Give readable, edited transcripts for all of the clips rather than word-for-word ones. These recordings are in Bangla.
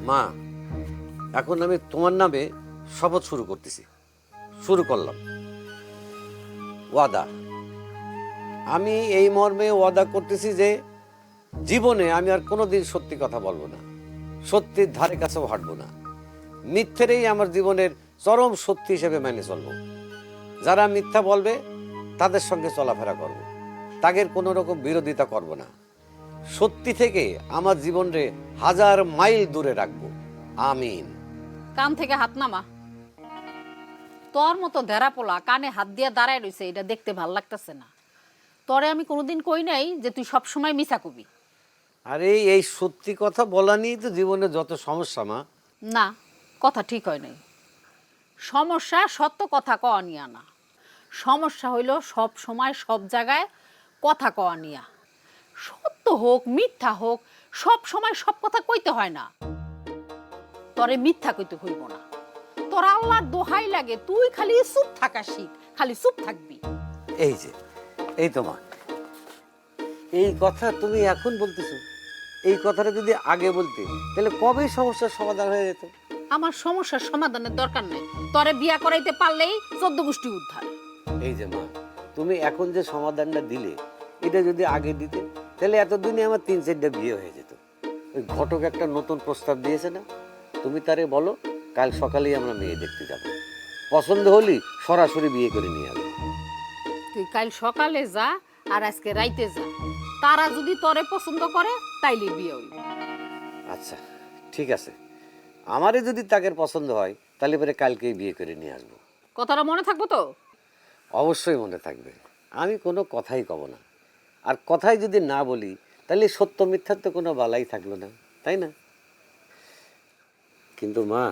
মা, এখন আমি তোমার নামে শপথ শুরু করলাম। ওয়াদা, আমি এই মর্মে ওয়াদা করতেছি যে জীবনে আমি আর কোনোদিন সত্যি কথা বলবো না, সত্যির ধারে কাছেও হাঁটবো না। মিথ্যেরই আমার জীবনের চরম সত্যি হিসেবে মেনে চলবো। যারা মিথ্যা বলবে তাদের সঙ্গে চলাফেরা করব, তাদের কোনো রকম বিরোধিতা করব না। সত্যি থেকে আমার জীবনরে 1000 মাইল দূরে রাখবো। আমিন। কান থেকে হাত নামা। তোর মতো ধেরা পোলা কানে হাত দিয়ে দাঁড়ায় রইছে, এটা দেখতে ভাল লাগতেছে না। তরে আমি কোনোদিন কই নাই যে তুই সব সময় মিছা কবি। আরে এই সত্যি কথা বলা নিয়েই তো জীবনে যত সমস্যা মা। না, কথা ঠিক হয় নাই। সমস্যা সত্য কথা কওয়া নিয়া না, সমস্যা হইল সব সময় সব জায়গায় কথা কওয়া নিয়া। সত্য হোক মিথ্যা হোক, সব সময় সব কথা কইতে হয় না। তরে মিথ্যা কইতে হইব না। তোর আল্লাহর দোহাই লাগে, তুই খালি চুপ থাকা শিখ, খালি চুপ থাকবি। এই যে, এই তো মা, এই কথা তুমি এখন বলতেছো। এই কথাটা যদি আগে বলতে তাহলে কবে সমস্যার সমাধান হয়ে যেত। আমার সমস্যার সমাধানের দরকার নেই, তরে বিয়া করাইতে পারলেই 14 গোষ্ঠী উদ্ধার। এই যে মা, তুমি এখন যে সমাধানটা দিলে, এটা যদি আগে দিতে তাহলে এতদিনে আমার 3-4টা বিয়ে হয়ে যেত। ওই ঘটক একটা নতুন প্রস্তাব দিয়েছে না, তুমি তারে বলো কাল সকালেই আমরা মেয়ে দেখতে যাব, পছন্দ হলি সরাসরি বিয়ে করে নিয়ে আসবো। তুই কাল সকালে যা আর আজকে রাইতে যা, তারা যদি তরে পছন্দ করে তাইলে বিয়ে হইব। আচ্ছা ঠিক আছে, আমারে যদি তাকে পছন্দ হয় তাহলে পরে কালকেই বিয়ে করে নিয়ে আসবো। কথাটা মনে থাকবো তো? অবশ্যই মনে থাকবে, আমি কোনো কথাই কব না। আর কথাই যদি না বলি তাহলে সত্য মিথ্যার তো কোনো বালাই থাকলো না, তাই না? কিন্তু মা,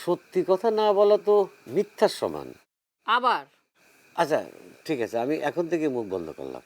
সত্যি কথা না বলা তো মিথ্যার সমান। আবার আচ্ছা ঠিক আছে, আমি এখন থেকে মুখ বন্ধ করলাম।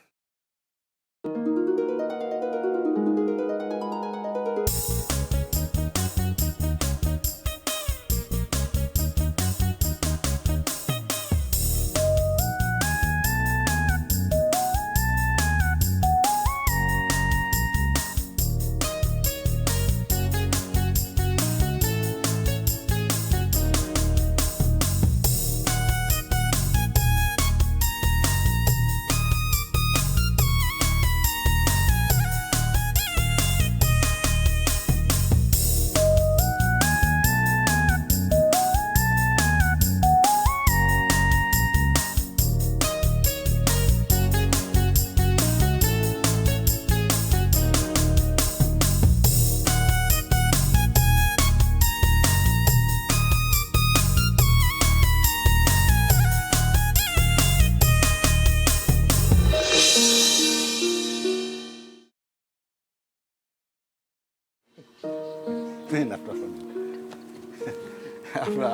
দিন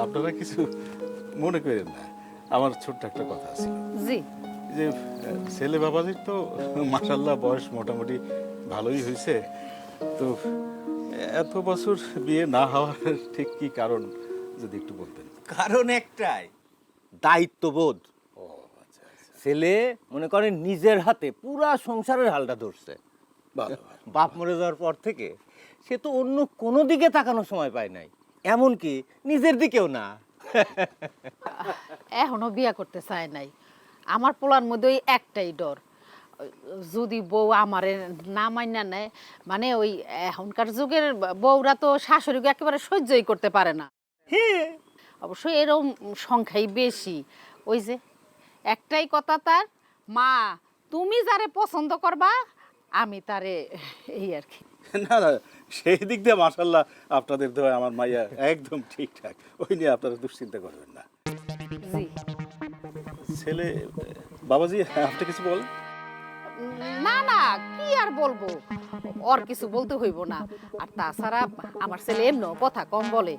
আপনারা কিছু মনে করেন না, আমার ছোট্ট একটা কথা আছে। জি, যে ছেলে বাবাজির তো মাশাল্লাহ বয়স মোটামুটি ভালোই হয়েছে, তো এত বছর বিয়ে না হওয়ার ঠিক কি কারণ যদি একটু বলতেন। কারণ একটাই, দায়িত্ববোধ। ছেলে মনে করেন নিজের হাতে পুরা সংসারের হালটা ধরছে। বাপ মরে যাওয়ার পর থেকে সে তো অন্য কোনো দিকে তাকানোর সময় পায় নাই, এমনকি নিজের দিকেও না। এখনো বিয়া করতে চায় নাই। আমার পোলার মধ্যে ওই একটাই ডর, যদি বউ আমারে না মাইনা নেয়, মানে ওই এখনকার যুগের বউরা তো শাশুড়িকে একেবারে সহ্যই করতে পারে না। অবশ্যই এরকম সংখ্যাই বেশি। ওই যে একটাই কথা তার, মা তুমি যারে পছন্দ করবা আমি তারে, এই আর কি। না না, সেই দিক দিয়ে মাশাল্লাহ আপনাদের দোয়া আমার মাইয়া একদম ঠিকঠাক, ওই নিয়ে আপনারা দুশ্চিন্তা করবেন না। জি ছেলে বাবাজি, আপনি কিছু বল। না না, কি আর বলবো, ওর কিছু বলতে হইব না। আর তাছাড়া আমার ছেলে এমন কথা কম বলে,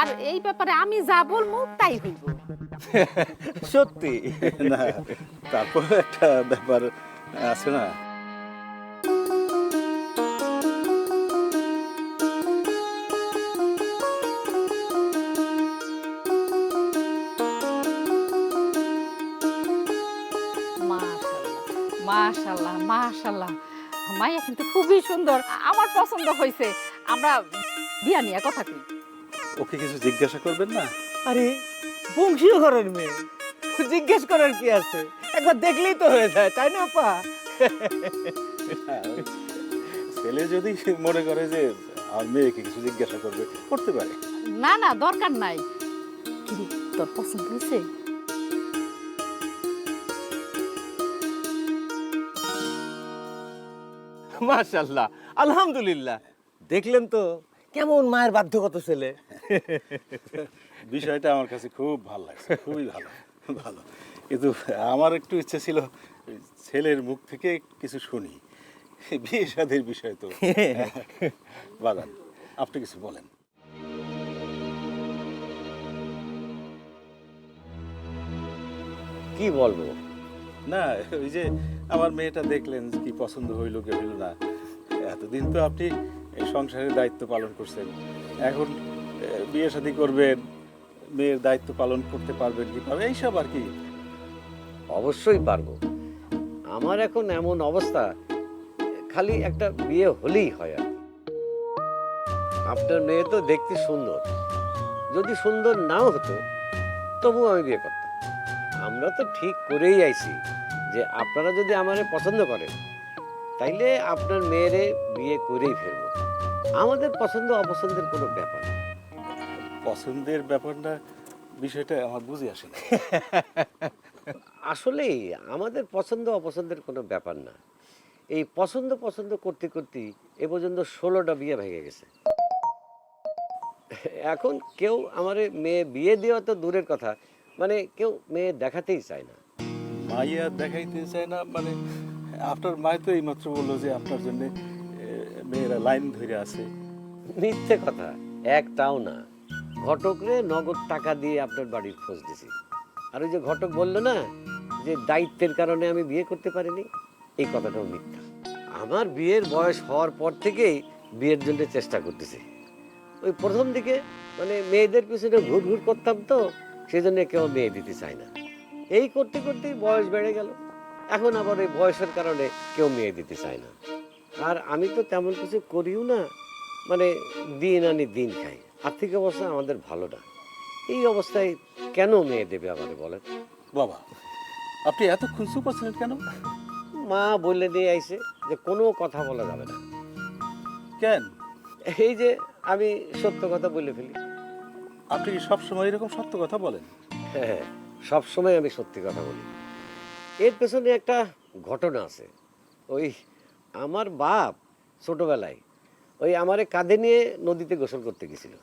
আর এই ব্যাপারে আমি যা বলবো তাই হইব। সত্যি না, তারপর একটা ব্যাপার আছে না। মাশাআল্লাহ মাশাআল্লাহ মাশাআল্লাহ, মাইয়া কিন্তু খুবই সুন্দর, আমার পছন্দ হয়েছে। আমরা বিয়া নিয়ে কথা কই। ওকে কিছু জিজ্ঞাসা করবেন না? আরে বংশীয় ঘরের মেয়ে, জিজ্ঞেস করার কি আছে? একবার দেখলেই তো হয়ে যায়, তাই না আপা? ছেলে যদি মনে করে যে আর মেয়েকে কিছু জিজ্ঞাসা করবে, করতে পারে। না না, দরকার নাই। কিরে, তোর পছন্দ হয়েছে? মাশাআল্লাহ, আলহামদুলিল্লাহ। দেখলেন তো কেমন মায়ের বাধ্যগত ছেলে। বিষয়টা আমার কাছে খুব ভালো লাগছে, খুবই ভালো, ভালো। কিন্তু আমার একটু ইচ্ছে ছিল ছেলের মুখ থেকে কিছু শুনি, বিয়ে শাদীর বিষয় তো। বাদান, আপনি কিছু বলেন। কি বলবো? না, ওই যে আমার মেয়েটা দেখলেন কি পছন্দ হইল কি হইল না, এতদিন তো আপনি এই সংসারের দায়িত্ব পালন করছেন, এখন বিয়ে শাদী করবেন, মেয়ের দায়িত্ব পালন করতে পারবেন কি পারবেন এইসব আর কি। অবশ্যই পারবো। আমার এখন এমন অবস্থা, খালি একটা বিয়ে হলেই হয়। আর আপনার মেয়ে তো দেখতে সুন্দর, যদি সুন্দর নাও হতো তবুও আমি বিয়ে করতাম। আমরা তো ঠিক করেই আইছি যে আপনারা যদি আমারে পছন্দ করেন তাইলে আপনার মেয়েরে বিয়ে করেই ফেলবো। আমাদের পছন্দ অপছন্দের কোনো ব্যাপার না। পছন্দের ব্যাপারটা, বিষয়টা আমার বুঝে আসে না। আসলেই আমাদের পছন্দ অপছন্দের কোনো ব্যাপার না। এই পছন্দ পছন্দ করতে করতে এ পর্যন্ত 16টা বিয়ে ভেঙে গেছে। এখন কেউ আমার মেয়ে বিয়ে দেওয়া তো দূরের কথা, মানে কেউ মেয়ে দেখাতেই চায় না। মাইয়া দেখাইতে চায় না মানে? আপনার মায় তো এইমাত্র বললো যে আপনার জন্য মেয়েরা লাইন ধরে আছে। মিথ্যে কথা একটাও না। ঘটকরে নগদ টাকা দিয়ে আপনার বাড়ির খোঁজ দিছি। আর ওই যে ঘটক বললো না যে দায়িত্বের কারণে আমি বিয়ে করতে পারিনি, এই কথাটাও মিথ্যা। আমার বিয়ের বয়স হওয়ার পর থেকেই বিয়ের জন্য চেষ্টা করতেছি। ওই প্রথম দিকে মানে মেয়েদের পিছনে ঘুর করতাম, তো সেই জন্য কেউ মেয়ে দিতে চায় না। এই করতে করতেই বয়স বেড়ে গেল, এখন আবার এই বয়সের কারণে কেউ মেয়ে দিতে চায় না। আর আমি তো তেমন কিছু করিও না, মানে দিন আনি দিন খাই। আর্থিক অবস্থা আমাদের ভালো না। এই অবস্থায় কেন মেয়ে দেবে আমাদের বলেন? বাবা, আপনি এতক্ষণ চুপ আছেন কেন? মা বলে দিয়ে আইছে যে কোনো কথা বলা যাবে না। কেন? এই যে আমি সত্য কথা বলে ফেলি। আপনি কি সবসময় এরকম সত্য কথা বলেন? হ্যাঁ, সবসময় আমি সত্যি কথা বলি। এর পেছনে একটা ঘটনা আছে। ওই আমার বাপ ছোটবেলায় ওই আমারে কাঁধে নিয়ে নদীতে গোসল করতে গেছিল।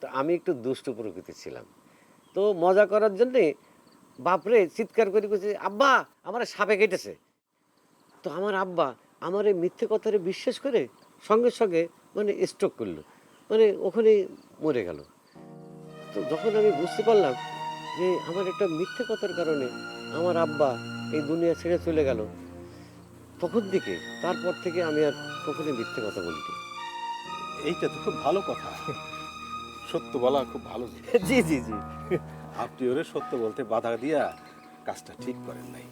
তো আমি একটু দুষ্টু প্রকৃতির ছিলাম, তো মজা করার জন্যে বাপরে চিৎকার করে কইছে, আব্বা আমার সাপে কেটেছে। তো আমার আব্বা আমার এই মিথ্যে কথারে বিশ্বাস করে সঙ্গে সঙ্গে মানে স্ট্রোক করলো, মানে ওখানে মরে গেল। তো যখন আমি বুঝতে পারলাম যে আমার একটা মিথ্যে কথার কারণে আমার আব্বা এই দুনিয়া ছেড়ে চলে গেল, তখন থেকে তারপর থেকে আমি আর কখনো মিথ্যে কথা বলিনি। এইটা তো খুব ভালো কথা, সত্য বলা খুব ভালো জিনিস। জি জি জি। আপনি ওরে সত্য বলতে বাধা দিয়া কাজটা ঠিক করেন নাই।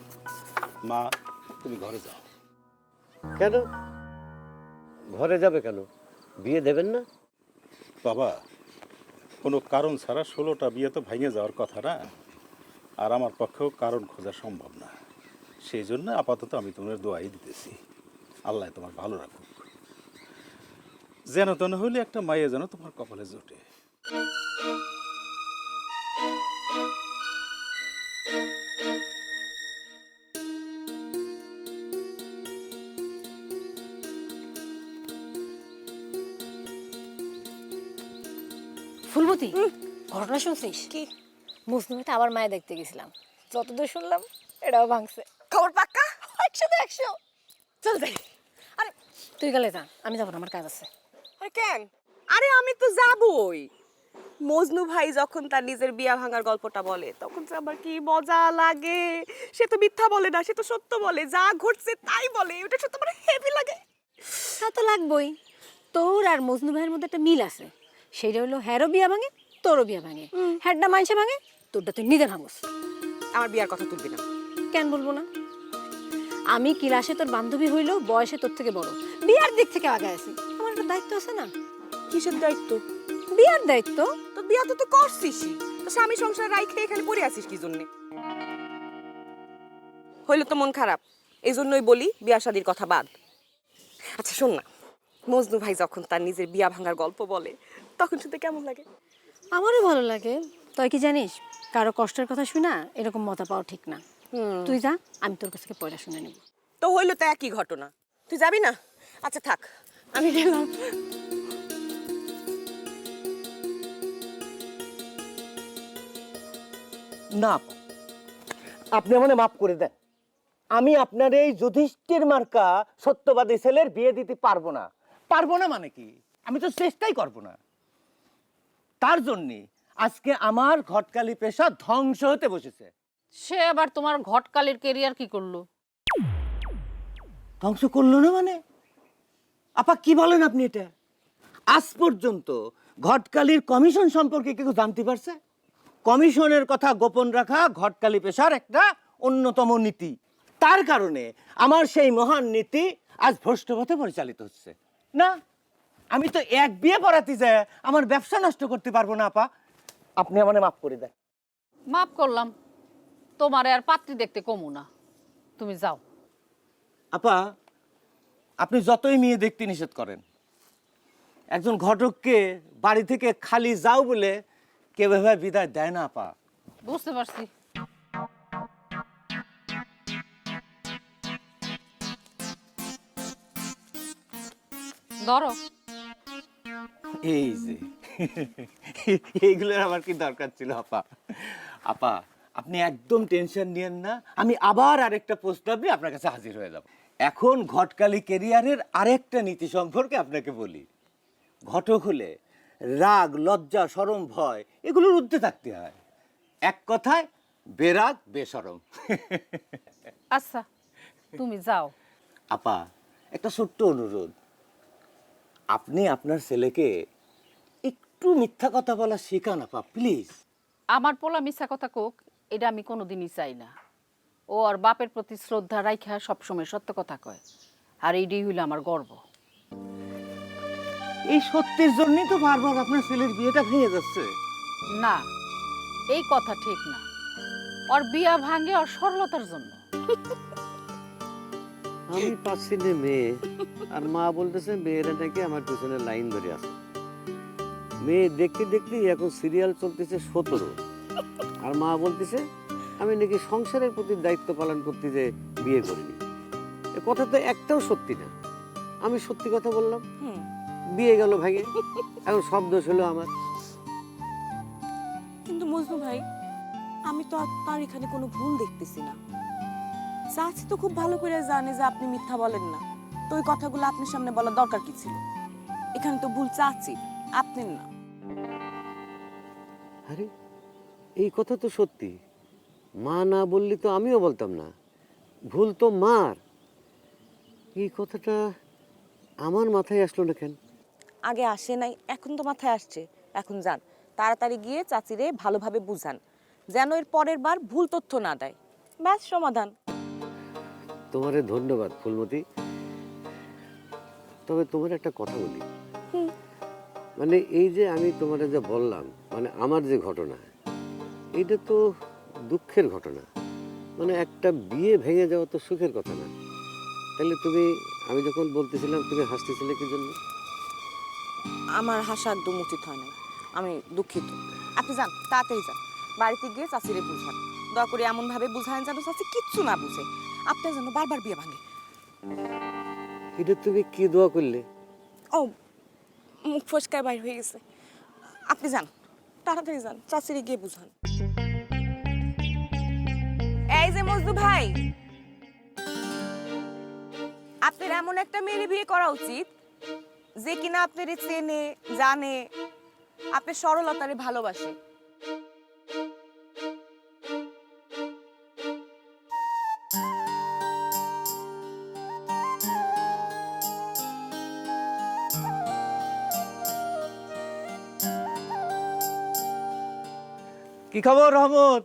মা, তুমি ঘরে যাও। কেন ঘরে যাবে কেন? বিয়ে দেবেন না? বাবা, কোনো কারণ ছাড়া 16টা বিয়ে তো ভেঙে যাওয়ার কথা না, আর আমার পক্ষেও কারণ খোঁজা সম্ভব না। সেই জন্য আপাতত আমি তোমার দোয়াই দিতেছি, আল্লাহ তোমার ভালো রাখুক। যেন তেন হইলে একটা মাইয়া যেন তোমার কপালে জোটে। ফুলমতি, ঘটনা শুনছিস? কি? মুসলিমে আবার মায়ে দেখতে গেছিলাম, যতদূর শুনলাম এটাও ভাঙছে। খবর পাক্কা? 100 চল যাই। আরে তুই গেলে যা, আমি যাবো না, আমার কাজ আছে। আরে কেন? আরে আমি তো যাবই। মজনু ভাই যখন তার নিজের বিয়া ভাঙার গল্পটা বলে তখন যে আমার কি মজা লাগে। সে তো মিথ্যা বলে না, সে তো সত্য বলে, যা ঘটছে তাই বলে। ওটা সত্য মানে হেভি লাগে। তা তো লাগবই। তোর আর মজনু ভাইয়ের মধ্যে একটা মিল আছে, সেইটা হলো হ্যারও বিয়া ভাঙে তোরও বিয়া ভাঙে, হ্যাডটা মাইনসে ভাঙে তোরটা তুই নিজে ভাঙস। আমার বিয়ার কথা তুলবি না। কেন বলবো না? আমি ক্লাসে তোর বান্ধবী হইলেও বয়সে তোর থেকে বড়, বিয়ার দিক থেকে আগে আছি, আমার একটা দায়িত্ব আছে না? কিসের দায়িত্ব? বিয়ার দায়িত্ব। তো বিয়া তো তুই করছিসই, তো স্বামী সংসার রাইখে এখানে পড়ে আছিস কি জন্যে? হইলে তো মন খারাপ, এই জন্যই বলি বিয়া শাদির কথা বাদ। আচ্ছা শোন না, মজনু ভাই যখন তার নিজের বিয়া ভাঙার গল্প বলে তখন শুনতে কেমন লাগে? আমারও ভালো লাগে। তুই কি জানিস, কারো কষ্টের কথা শুনা এরকম মজা পাওয়া ঠিক না। তুই যা, আমি তোর কাছ থেকে পয়লা শুনে নেব। তো হইলো তো একই ঘটনা, তুই যাবি না? আচ্ছা থাক, আমি গেলাম। না আপা, আপনি আমাকে মাফ করে দেন। আমি আপনার এই যুধিষ্ঠির মার্কা সত্যবাদী ছেলের বিয়ে দিতে পারবো না। পারবো না মানে কি, আমি তো চেষ্টাই করব না। তার জন্যে আজকে আমার ঘটকালি পেশা ধ্বংস হতে বসেছে। সে আবার তোমার ঘটকালির কেরিয়ার কি করলো? ধ্বংস করলো না মানে? আপা কি বলেন আপনি এটা? আজ পর্যন্ত ঘটকালির কমিশন সম্পর্কে কেউ জানতে পারছে? কমিশনের কথা গোপন রাখা ঘটকালি পেশার একটা অন্যতম নীতি। তার কারণে আমার সেই মহান নীতি আজ ভ্রষ্ট পথে পরিচালিত হচ্ছে। না, আমি তো এক বিয়ে পড়াতে যায় আমার ব্যবসা নষ্ট করতে পারবো না আপা। আপনি আমাকে মাফ করে দেন। মাফ করলাম, তোমারে আর পাত্রী দেখতে কমু না, তুমি যাও। আপা, আপনি যতই মেয়ে দেখতে নিষেধ করেন, একজন ঘটককে বাড়ি থেকে খালি যাও বলে কেউ এভাবে বিদায় দেয় না আপা। বুঝতে পারছি। ধরো। এই যে এইগুলোর আমার কি দরকার ছিল আপা? আপা আপনি একদম টেনশন নিয়েন না, আমি আবার আরেকটা প্রস্তাব নিয়ে আপনার কাছে হাজির হয়ে যাব। এখন ঘটকালি ক্যারিয়ারের আরেকটা নীতি সম্পর্কে আপনাকে বলি। ঘটক হলে রাগ, লজ্জা, শরম, ভয় এগুলোর ঊর্ধ্বে থাকতে হয়। এক কথায় বেরাগ বেশরম। আচ্ছা, তুমি যাও। আপা একটা ছোট্ট অনুরোধ, আপনি আপনার ছেলেকে একটু মিথ্যা কথা বলা শেখান আপা, প্লিজ। আমার পোলা মিথ্যা কথা কোক, এটা আমি কোনোদিনই চাই না। ও আর বাপের প্রতি শ্রদ্ধা রাইখা সবসময় সত্য কথা কয়, আর এইটাই হইল আমার গর্ব। এই সত্যের জন্যই তো বারবার আপনার ছেলের বিয়েটা ভেঙে যাচ্ছে। না, এই কথা ঠিক না। ওর বিয়া ভাঙে ওর সরলতার জন্য। আমি পাচ্ছি না মেয়ে, আর মা বলতেছে মেয়েরা নাকি আমার পিছনে লাইন ধরে আছে। মেয়ে দেখতে দেখতে এখন সিরিয়াল চলতেছে 17, আর মা বলতেছে আমি নাকি সংসারের প্রতি দায়িত্ব পালন করতে যে বিয়ে করিনি। এ কথা তো একটাও সত্যি না। আমি সত্যি কথা বললাম, বিয়ে গেল ভাঙে, এখন সব দোষ হলো আমার। কিন্তু মজনু ভাই, আমি তো তার এখানে কোনো ভুল দেখতেছি না। চাচি তো খুব ভালো করে জানে যে আপনি মিথ্যা বলেন না, তো ওই কথাগুলো আপনার সামনে বলার দরকার কি ছিল? এখানে তো ভুল চাচি, আপনার না। আরে এই কথা তো সত্যি, মা না বললি তো আমিও বলতাম না, ভুল তো মার। এই কথাটা আমার মাথায় আসলো না কেন? আগে আসে নাই, এখন তো মাথায় আসছে। এখন যান, তাড়াতাড়ি গিয়ে চাচিরে ভালোভাবে বুঝান, যেন এর পরের বার ভুল তথ্য না দেয়। ব্যাস, সমাধান। তোমারে ধন্যবাদ ফুলমতি। তবে তোমার একটা কথা বলি, মানে এই যে আমি তোমারে যে বললাম, মানে আমার যে ঘটনা, এইটা তো দুঃখের ঘটনা। মানে একটা বিয়ে ভেঙে যাওয়া তো সুখের কথা না। তাহলে তুমি, আমি যখন বলতেছিলাম তুমি হাসতেছিলে কি জন্য? আমার হাসা একদম উচিত হয় না, আমি দুঃখিত। আপনি যান, তাড়াতাড়ি যান, বাড়িতে গিয়ে চাচিরে বুঝান। দয়া করে এমন ভাবে বুঝান যেন চাচি কিচ্ছু না বুঝে, আপনার যেন বারবার বিয়ে ভাঙে। এটা তুমি কি দোয়া করলে? ও, মুখ ফসকায় বাইর হয়ে গেছে। আপনি যান, তাড়াতাড়ি যান, চাচিরে গিয়ে বুঝান। এই যে মজনু ভাই, আপনার এমন একটা মেয়ে বিয়ে করা উচিত যে কিনা আপনার চেনে, জানে, আপনার সরলতারে ভালোবাসে। কি খবর রহমত?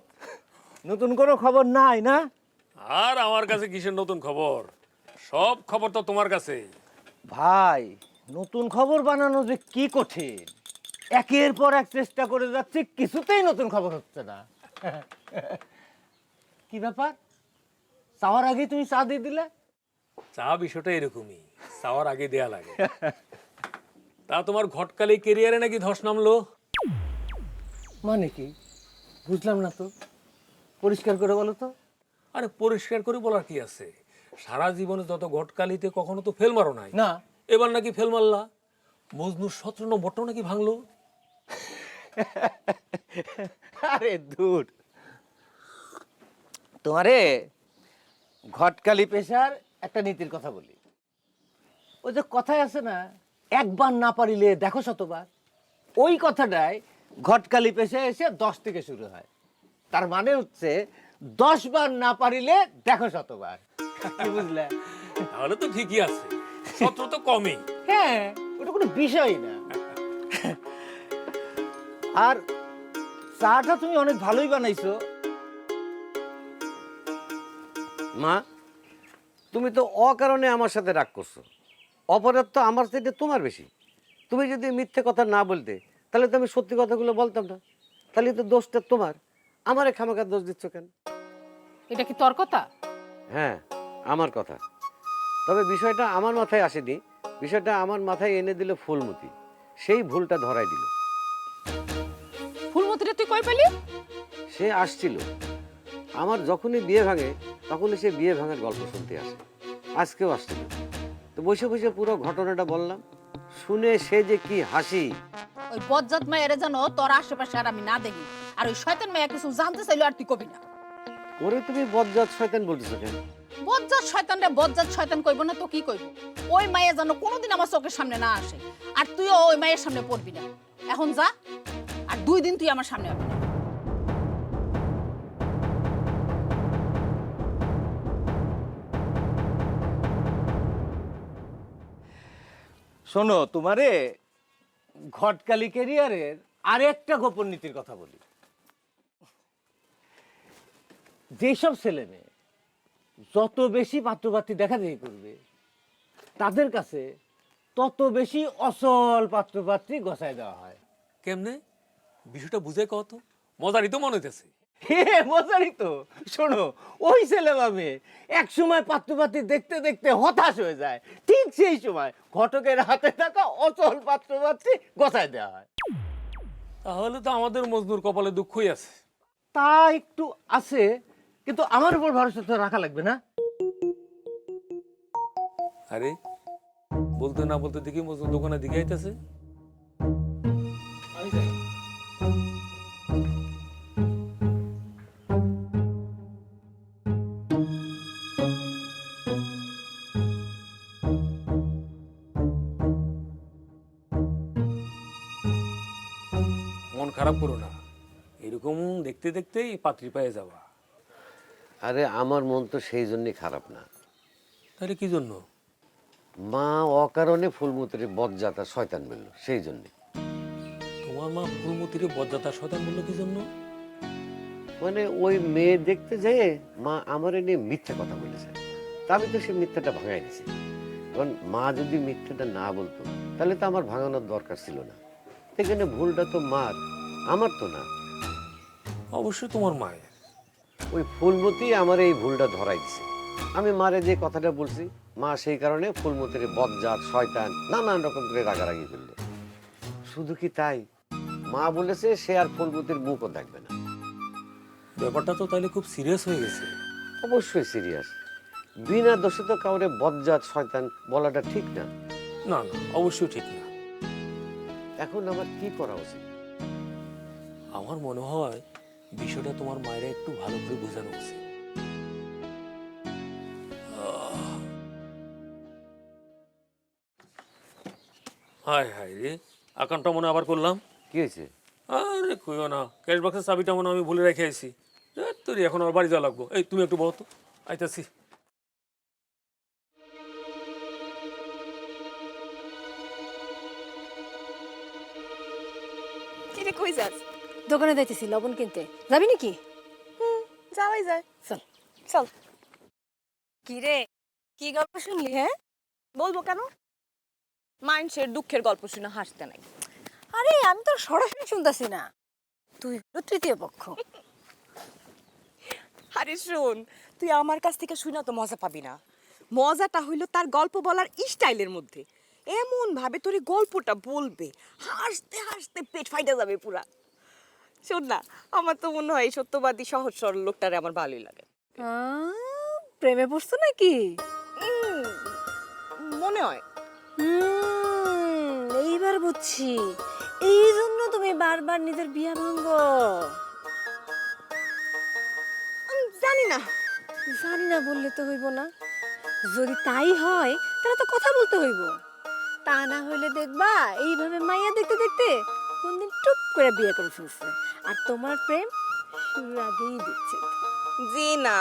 নতুন কোনো খবর নাই না? আর আমার কাছে কিসের নতুন খবর? সব খবর তো তোমার কাছে। ভাই, নতুন খবর বানানো যে কি কঠিন। একের পর এক চেষ্টা করে যাচ্ছে, কিছুতেই নতুন খবর হচ্ছে না। কি ব্যাপার, চাওয়ার আগে তুমি চা দিয়ে দিলে? চা বিষয়টা এরকমই, চাওয়ার আগে দেয়া লাগে। তা তোমার ঘটকালি কেরিয়ারে নাকি ধস নামলো? মানে কি বুঝলাম না তো, পরিষ্কার করে বলো তো। আরে পরিষ্কার করে বলার কি আছে, সারা জীবনে যত ঘটকালিতে কখনো তো ফেল মারো নাই, না। এবার নাকি ফেল মারলা। মজনুর 17 নম্বরটাও নাকি ভাঙলো। আরে দূর, তোমারে ঘটকালি পেশার একটা নীতির কথা বলি। ওই যে কথায় আছে না, একবার না পারিলে দেখো শতবার। ওই কথাটাই ঘটকালি পেশায় এসে 10 থেকে শুরু হয়। তার মানে হচ্ছে 10 বার না পারিলে দেখো শতবার। কি বুঝলে? তাহলে তো ঠিকই আছে, 17 তো কমই। হ্যাঁ, ওটা কোনো বিষয় না। আর চাটা তুমি অনেক ভালোই বানাইছো। মা, তুমি তো অকারণে আমার সাথে রাগ করছো। অপরাধ তো আমার থেকে তোমার বেশি। তুমি যদি মিথ্যে কথা না বলতে, তাহলে তো আমি সত্যি কথাগুলো বলতাম না। তাহলে তো দোষটা তোমার, আমারে খামাখা দোষ দিচ্ছ কেন? এটা কি তোর কথা? হ্যাঁ, আমার কথা। তবে বিষয়টা আমার মাথায় আসেনি, বিষয়টা আমার মাথায় এনে দিল ফুলমতি। সেই ভুলটা ধরাই দিল। ফুলমতিরে তুই কই পেলি? সে আসছিল, আমার যখনই বিয়ে ভাঙে তখনই সে বিয়ে ভাঙার গল্প শুনতে আসে। আজকেও আসছিল। তো বসে বসে পুরো ঘটনাটা বললাম, শুনে সে যে কি হাসি। ওই বজ্জাত মায়ের যেন তোর আশেপাশে আর আমি না দেখি। আর ওই শয়তান মায়া কিছু জানতে চাইলো আর তুই কবি না। ওরে তুমি বজ্জাত শয়তান বলতেছো কেন? বজ্জাত শয়তান রে বজ্জাত শয়তান কইব না তো কি কইব? ওই মায়া যেন কোনোদিন আমার চোখের সামনে না আসে। আর তুইও ওই মায়ের সামনে পড়বি না। এখন যা, আর 2 দিন তুই আমার সামনে আসবি না। শোনো, তোমারে ঘটকালি ক্যারিয়ারের আরেকটা গোপন নীতির কথা বলি। যেসব ছেলে মেয়ে যত বেশি পাত্রপাত্রী দেখা দেখি করবে, তাদের কাছে তত বেশি অসল পাত্রপাত্রী গছায় দেওয়া হয়। কেমনে? বিষয়টা বুঝে কত মজারই তো মনে হইতেছে। হে মজারই তো। শোনো, ওই ছেলে ভাবে এক সময় পাত্রপাত্রী দেখতে দেখতে হতাশ হয়ে যায়, ঠিক সেই সময় ঘটকের হাতে থাকা অচল পাত্রপাত্রী গছায় দেওয়া হয়। তাহলে তো আমাদের মজনুর কপালে দুঃখই আছে। তা একটু আছে, কিন্তু আমার উপর ভরসা তো রাখা লাগবে না। আরে বলতে না বলতে দেখি মজনুর দোকানের দিকে আইতেছে। মন খারাপ করো না, এরকম দেখতে দেখতেই পাত্রী পেয়ে যাবা। আরে আমার মন তো সেই জন্যই খারাপ না। তাহলে কি জন্য? মা অকারণে ফুলমতির বজ্জাতা শয়তান বলল, সেই জন্যে। তোমার মা ফুলমতির বজ্জাতা শয়তান বললো কি জন্য? মানে ওই মেয়ে দেখতে যেয়ে মা আমার নিয়ে মিথ্যা কথা বলেছে। তা আমি তো সে মিথ্যাটা ভাঙাই দিছি। কারণ মা যদি মিথ্যাটা না বলতো, তাহলে তো আমার ভাঙানোর দরকার ছিল না। সেখানে ভুলটা তো মার, আমার তো না। অবশ্যই তোমার মায়ের। ওই ফুলমতি আমার এই ভুলটা ধরাই দিছে। আমি মারে যে কথাটা বলছি, মা সেই কারণে ফুলমতির বজ্জাত শয়তান নানান রকম করে রাগারাগি করলো। শুধু কি তাই, মা বলেছে সে আর ফুলমতির মুখও দেখবে না। ব্যাপারটা তো তাইলে খুব সিরিয়াস হয়ে গেছে। অবশ্যই সিরিয়াস। বিনা দোষে তো কাউরে বজ্জাত শয়তান বলাটা ঠিক না। না না, অবশ্যই ঠিক না। এখন আমার কি করা উচিত? আমার মনে হয় বিষয়টা তোমার মায়ের একটু ভালো করে বোঝানো উচিত। হায় হায় রে, আকামটা মনে আবার করলাম। কি হয়েছে? আরে কইও না, ক্যাশ বক্সের চাবিটা মনে আমি ভুলে রেখে আইছি। তোর এখন আর বাড়ি যাওয়া লাগবো। এই তুমি একটু বলো তো, আইতাছি। কিরে কই যাস? দোকানে যাইতেছি লবণ কিনতে, যাবি নাকি? যাওয়াই যায়। চল। চল। কি রে, কি গল্প শুনলি? হ্যাঁ, বলবো কেন? মানুষের দুঃখের গল্প শুনে হাসতে নাই। আরে আমি তো সরাসরি শুনতেছি না, তুই হলো তৃতীয় পক্ষ। আরে শোন, তুই আমার কাছ থেকে শুনে তো মজা পাবি না। মজাটা হইলো তার গল্প বলার স্টাইলের মধ্যে। এমন ভাবে তোর এই গল্পটা বলবে, হাসতে হাসতে পেট ফাইটা যাবে পুরা। শোন না, আমার তো মনে হয় এই সত্যবাদী সহজ সরল লোকটারে আমার ভালোই লাগে। প্রেমে পড়ছো নাকি? মনে হয়। এইবার বুঝছি, এই জন্য তুমি বারবার নিজের বিয়া ভাঙ্গো। জানি না। জানি না বললে তো হইব না, যদি তাই হয় তাহলে তো কথা বলতে হইব। তা না হইলে দেখবা এইভাবে মাইয়া দেখতে দেখতে কোনদিন টুপ করে বিয়ে করে ফেলছে, আর তোমার প্রেম শুরুর আগেই দিচ্ছে। জি না,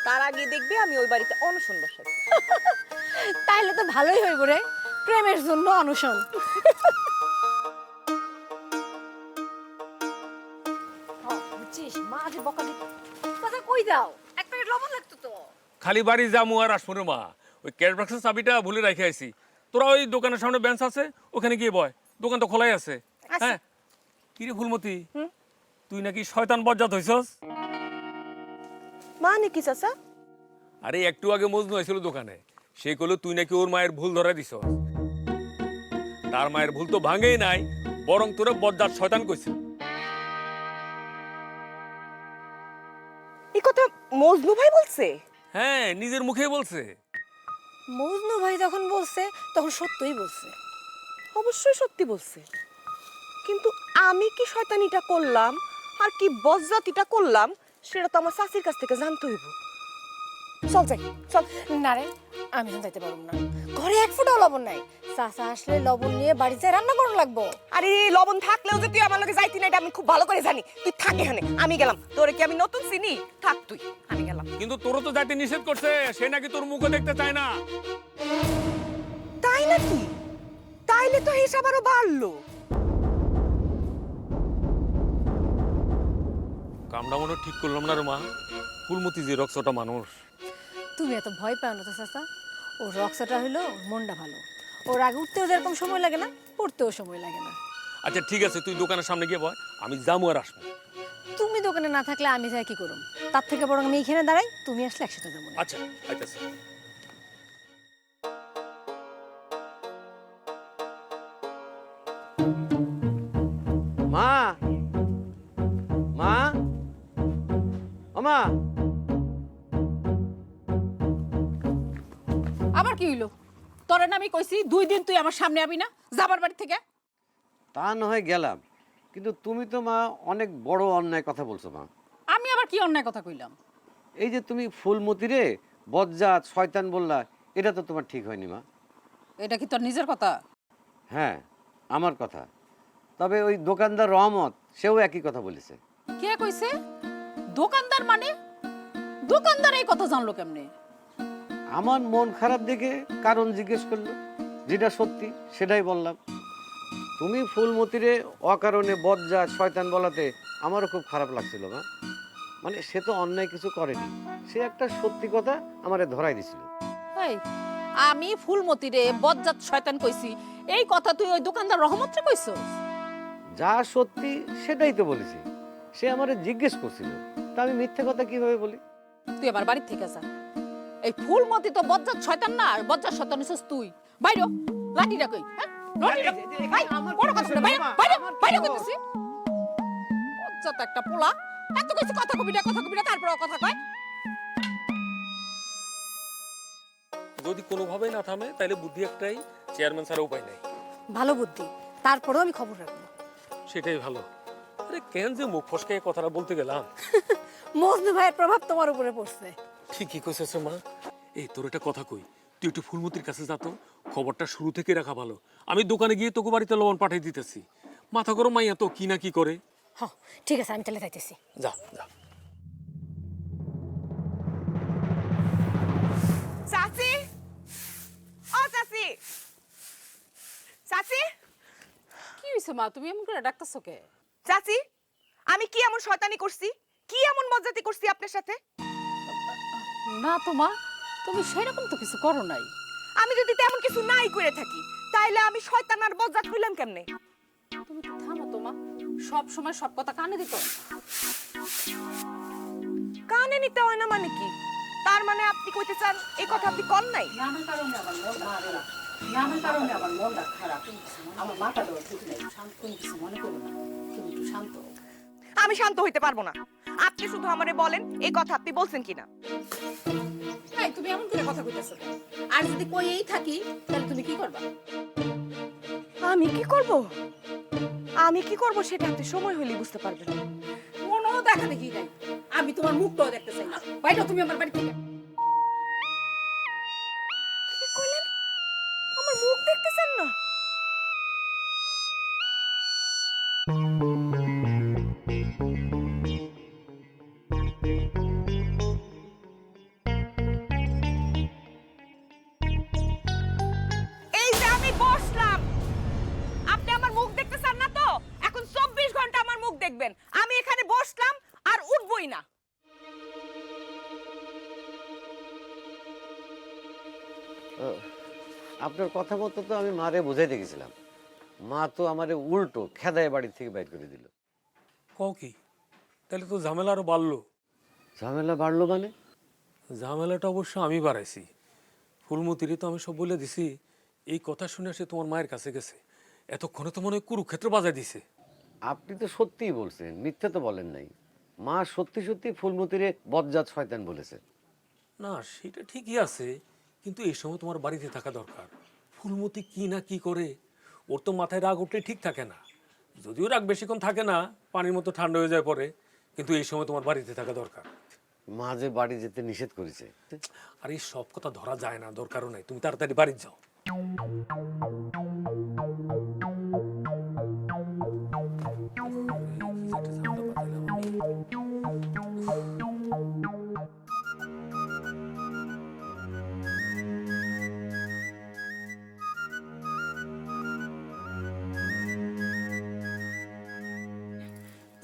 তার আগে দেখবে আমি ওই বাড়িতে অনশন বসাই। তাইলে তো ভালোই হইব রে, প্রেমের জন্য অনশন। বুঝছিস, মা যে বকা দিত, কথা কই দাও, এক প্যাকেট লবণ লাগতো তো। খালি বাড়ি যামু আর আসবো রে মা। ওই ক্যাশ বাক্সের চাবিটা ভুলে রেখে আইছি। তোরা ওই দোকানের সামনে বেঞ্চ আছে, ওখানে গিয়ে বয়। দোকান তো খোলাই আছে। হ্যাঁ, কিরে ফুলমতি, তুই নাকি শয়তান বজ্জাত হইছস? মানে কি চাচা? আরে একটু আগে মজনু হয়েছিল দোকানে, সে কইলো তুই নাকি ওর মায়ের ভুল ধরা দিছস। তার মায়ের ভুল তো ভাঙেই নাই, বরং তোরা বজ্জাত শয়তান কইছিল। এই কথা মজনু ভাই বলছে? হ্যাঁ, নিজের মুখেই বলছে। মজনু ভাই যখন বলছে তখন সত্যই বলছে। অবশ্যই সত্যি বলছে, কিন্তু আমি কি শয়তানিটা করলাম আর কি বজ্জাতিটা করলাম সেটা তো আমার চাচির কাছ থেকে জানতে হইব। চল যাই, চল। না রে, আমি এখন যাইতে পারবো না, ঘরে এক ফোঁটাও লবণ নাই। চাচা আসলে লবণ নিয়ে বাড়িতে রান্না করা লাগবো। আরে লবণ থাকলেও যে তুই আমার লগে যাইতি না এটা আমি খুব ভালো করে জানি। তুই থাক এখানে, আমি গেলাম। তোরে কি আমি নতুন চিনি? থাক তুই, আমি গেলাম। কিন্তু তোরও তো যাইতে নিষেধ করছে, সে নাকি তোর মুখও দেখতে চায় না। তাই নাকি? তাইলে তো হিসাব আরো বাড়লো। কামটা মনে হয় ঠিক করলাম না রে মা। ফুলমতি যে রক্সটা মানুষ। তুমি এত ভয় পাও না তো চাচা, ওর রক্সটা হইলো ওর মনটা ভালো। ওর আগে উঠতেও যেরকম সময় লাগে না, পড়তেও সময় লাগে না। আচ্ছা ঠিক আছে, তুই দোকানের সামনে গিয়ে বয়, আমি যাবো আর আসবো। তুমি দোকানে না থাকলে আমি যাই কি করুম? তার থেকে বরং আমি এখানে দাঁড়াই, তুমি আসলে একসাথে যাবো না। আচ্ছা আইতাছি। মা, মা, ও মা। আবার কি হইলো? তোরে না আমি কইছি 2 দিন তুই আমার সামনে আবি না যাবার বাড়ি থেকে। তা না হয় গেলাম, কিন্তু তুমি তো মা অনেক বড় অন্যায় কথা বলছো মা। আমি আবার কি অন্যায় কথা কইলাম? এই যে তুমি ফুলমতিরে বজ্জাত শয়তান বললা, এটা তো তোমার ঠিক হয়নি মা। এটা কি তোর নিজের কথা? হ্যাঁ, আমার কথা। তবে ওই দোকানদার রহমত সেও একই কথা বলেছে। কে কইছে? দোকানদার মানে? দোকানদার এই কথা জানলো কেমনে? আমার মন খারাপ দেখে কারণ জিজ্ঞেস করলো, যেটা সত্যি সেটাই বললাম। তুমি ফুলমতিরে অকারণে বজ্জাত শয়তান বলাতে আমারও খুব খারাপ লাগছিল মা। মানে সে তো অন্যায় কিছু করেনি, সে একটা সত্যি কথা আমারে ধরাই দিছিল। এই, আমি ফুলমতিরে বজ্জাত শয়তান কইছি, এই কথা তুই ওই দোকানদার রহমতরে কইছস? যা সত্যি সেটাই তো বলেছি। সে আমারে জিজ্ঞেস করছিল, তা আমি মিথ্যে কথা কিভাবে বলি? তুই আমার বাড়ি থেকে যা। এই ফুলমতি তো বজ্জাত শয়তান না, আর বজ্জাত শয়তান হইছস তুই। বাইরো, লাঠিটা কই? হ্যাঁ, লাঠিটা ভাই, বড় কথা বলে বাইরো, বাইরো, বাইরো কইতেছি। বজ্জাত একটা পোলা, এত কিছু কথা কবি না, তারপর কথা কয়। যদি কোনোভাবেই না থামে তাহলে বুদ্ধি একটাই, চেয়ারম্যান স্যার উপায় নাই। ভালো বুদ্ধি, তারপরেও আমি খবর রাখবো। সেটাই ভালো। আরে কেন যে মুখ ফসকে কথাটা বলতে গেলাম। মজনু ভাইয়ের প্রভাব তোমার উপরে পড়ছে। ঠিকই কইছিস মা। এই তোর একটা কথা কই, তুই একটু ফুলমতির কাছে যা তো, খবরটা শুরু থেকে রাখা ভালো। আমি দোকানে গিয়ে তোকে বাড়িতে লবণ পাঠিয়ে দিতেছি। মাথা গরম মাইয়া তো কি না কি করে। হ্যাঁ ঠিক আছে, আমি তাহলে যাইতেছি। যা যা। চাচি, ও চাচি, চাচি, কি হইছে মা, তুমি এমন করে ডাকতেছো কে? চাচি, আমি কি এমন শয়তানি করছি, কি এমন মজ্জাতি করছি আপনার সাথে? না তো মা, তুমি সেরকম তো কিছু করো নাই। আমি যদি তেমন কিছু নাই করে থাকি তাইলে আমি শয়তান আর বজ্জাত হইলাম কেমনে? তুমি তো থামো তো মা, সব সময় সব কথা কানে দিত। কানে নিতে হয় না মানে কি? তার মানে আপনি কইতে চান এই কথা আপনি কন নাই? নামের কারণে আমার মন মারে না, নামের কারণে আমার মনটা খারাপ, আমার মাথা দেওয়া ঠিক নেই। শান্ত, তুমি কিছু মনে করো না, তুমি একটু শান্ত হও। আমি শান্ত হইতে পারবো না। আপনি শুধু আমারে বলেন এই কথা আপনি বলছেন কিনা। এই তুমি এমন করে কথা কইতেছো কেন? আর যদি কইই থাকি তাহলে তুমি কি করবা? আমি কি করব? আমি কি করব সেটা আপনি সময় হলেই বুঝতে পারবেন। কোনো দেখা দেখি নাই, আমি তোমার মুখটাও দেখতে চাই না। বাইরে তুমি আমার বাড়ি থেকে। কি কইলেন? আমার মুখ দেখতে চান না? এই যে আমি বসলাম, আপনি আমার মুখ দেখতে চান না তো? এখন 24 ঘন্টা আমার মুখ দেখবেন। আমি এখানে বসলাম আর উঠবই না। আপনার কথা মতো তো আমি মারে বুঝাইতে গেছিলাম, মা তো আমারে উল্টো খেদায় বাড়ি থেকে বাইর করে দিল। কও কি? তাহলে তো ঝামেলা আরো বাড়লো। ঝামেলা বাড়লো মানে? ঝামেলাটা অবশ্য আমি বাড়াইছি। ফুলমতিরে তো আমি সব বলে দিছি। এই কথা শুনে সে তোমার মায়ের কাছে গেছে। এতক্ষণে তো মনে হয় কুরুক্ষেত্র বাজায় দিছে। আপনি তো সত্যিই বলছেন, মিথ্যা তো বলেন নাই। মা সত্যি সত্যি ফুলমতিরে বজ্জাত শয়তান বলেছে। না সেটা ঠিকই আছে, কিন্তু এই সময় তোমার বাড়িতে থাকা দরকার। ফুলমতি কি না কি করে, ওর তো মাথায় রাগ উঠলে ঠিক থাকে না। যদিও রাগ বেশিক্ষণ থাকে না, পানির মতো ঠান্ডা হয়ে যায় পরে, কিন্তু এই সময় তোমার বাড়িতে থাকা দরকার। মা যে বাড়ি যেতে নিষেধ করেছে। আর এই সব কথা ধরা যায় না, দরকারও নাই। তুমি তাড়াতাড়ি বাড়ি যাও।